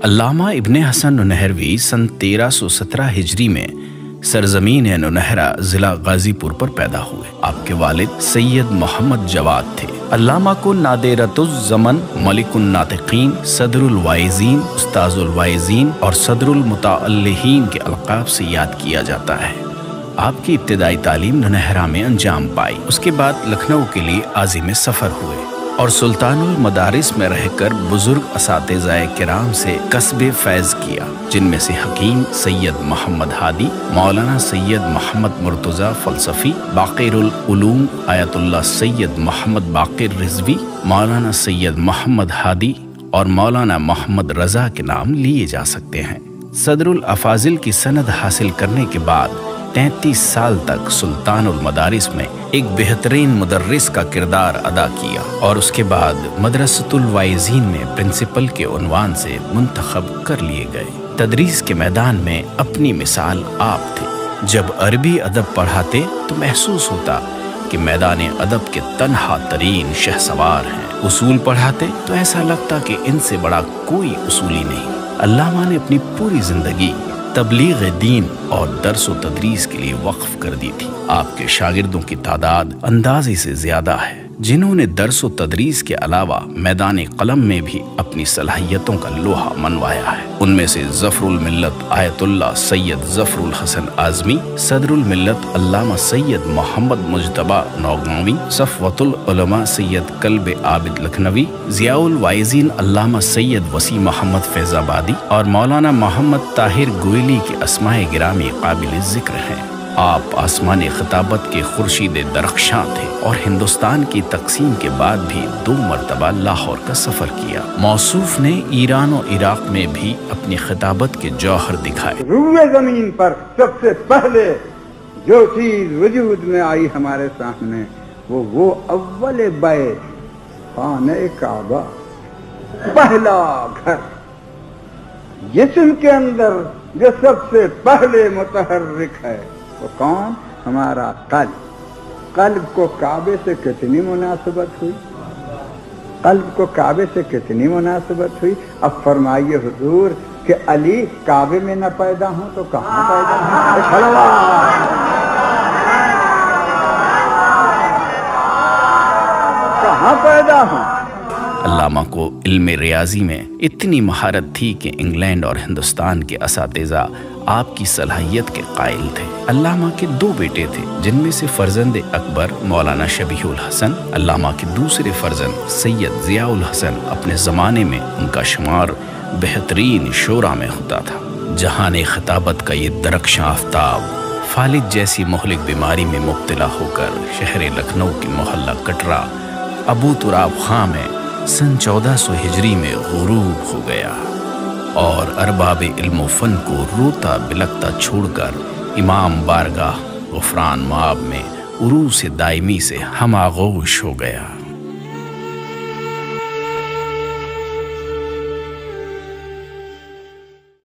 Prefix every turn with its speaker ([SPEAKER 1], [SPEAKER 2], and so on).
[SPEAKER 1] علامہ ابن حسن ننہروی سن 1317 ہجری میں سرزمین ننہرہ ضلع غازی پور پر پیدا ہوئے۔ آپ کے والد سید محمد جواد تھے۔ علامہ کو نادرۃ الزمن، ملک الناطقین، صدر الواعظین، استاذ الواعظین اور صدر المتعلہین کے القاب سے یاد کیا جاتا ہے۔ آپ کی ابتدائی تعلیم ننہرہ میں انجام پائی۔ اس کے بعد لکھنؤ کے لیے عازم سفر ہوئے اور سلطان المدارس میں رہ کر بزرگ اساتذہ کرام سے کسب فیض کیا، جن میں سے حکیم سید محمد ہادی، مولانا سید محمد مرتضیٰ فلسفی، باقر العلوم آیت اللہ سید محمد باقر رضوی، مولانا سید محمد ہادی اور مولانا محمد رضا کے نام لیے جا سکتے ہیں۔ صدر الافاضل کی سند حاصل کرنے کے بعد 33 سال تک سلطان المدارس میں ایک بہترین مدرس کا کردار ادا کیا اور اس کے بعد مدرسۃ الواعظین میں پرنسپل کے عنوان سے منتخب کر لیے گئے۔ تدریس کے میدان میں اپنی مثال آپ تھے۔ جب عربی ادب پڑھاتے تو محسوس ہوتا کہ میدان ادب کے تنہا ترین شہسوار ہیں۔ اصول پڑھاتے تو ایسا لگتا کہ ان سے بڑا کوئی اصولی نہیں۔ علامہ نے اپنی پوری زندگی تبلیغ دین اور درس و تدریس کے لیے وقف کر دی تھی۔ آپ کے شاگردوں کی تعداد اندازے سے زیادہ ہے، جنہوں نے درس و تدریس کے علاوہ میدان قلم میں بھی اپنی صلاحیتوں کا لوہا منوایا ہے۔ ان میں سے ظفر الملت آیت اللہ سید ظفر الحسن اعظمی، صدر الملت علامہ سید محمد مجتبیٰ نوگانوی، صفوت العلماء سید کلب عابد لکھنوی، ضیاء الواعظین علامہ سید وسیع محمد فیض آبادی اور مولانا محمد طاہر گوئلی کے اسماء گرامی قابل ذکر ہیں۔ آپ آسمان خطابت کے خورشید درخشاں تھے اور ہندوستان کی تقسیم کے بعد بھی 2 مرتبہ لاہور کا سفر کیا۔ موصوف نے ایران و عراق میں بھی اپنی خطابت کے جوہر دکھائے۔
[SPEAKER 2] روئے زمین پر سب سے پہلے جو چیز وجود میں آئی ہمارے سامنے وہ اول بیت خانہ کعبہ، پہلا گھر، جسم کے اندر جو سب سے پہلے متحرک ہے وہ کون؟ ہمارا قلب۔ قلب کو کعبے سے کتنی مناسبت ہوئی؟ قلب کو کعبے سے کتنی مناسبت ہوئی؟ اب فرمائیے حضور کہ علی کعبے میں نہ پیدا ہوں تو کہاں پیدا ہوں؟ کہاں پیدا ہوں؟
[SPEAKER 1] علامہ کو علم ریاضی میں اتنی مہارت تھی کہ انگلینڈ اور ہندوستان کے اساتذہ آپ کی صلاحیت کے قائل تھے۔ علامہ کے 2 بیٹے تھے، جن میں سے فرزند اکبر مولانا شبیہ الحسن، علامہ کے دوسرے فرزند سید ضیاء الحسن۔ اپنے زمانے میں ان کا شمار بہترین شعراء میں ہوتا تھا۔ جہان خطابت کا یہ درخشاں آفتاب فالج جیسی مہلک بیماری میں مبتلا ہو کر شہر لکھنؤ کے محلہ کٹرا ابو تراب خاں میں سن 1400 ہجری میں غروب ہو گیا اور ارباب علم و فن کو روتا بلکتا چھوڑ کر امام بارگاہ غفران مآب میں عروس دائمی سے ہم آغوش ہو گیا۔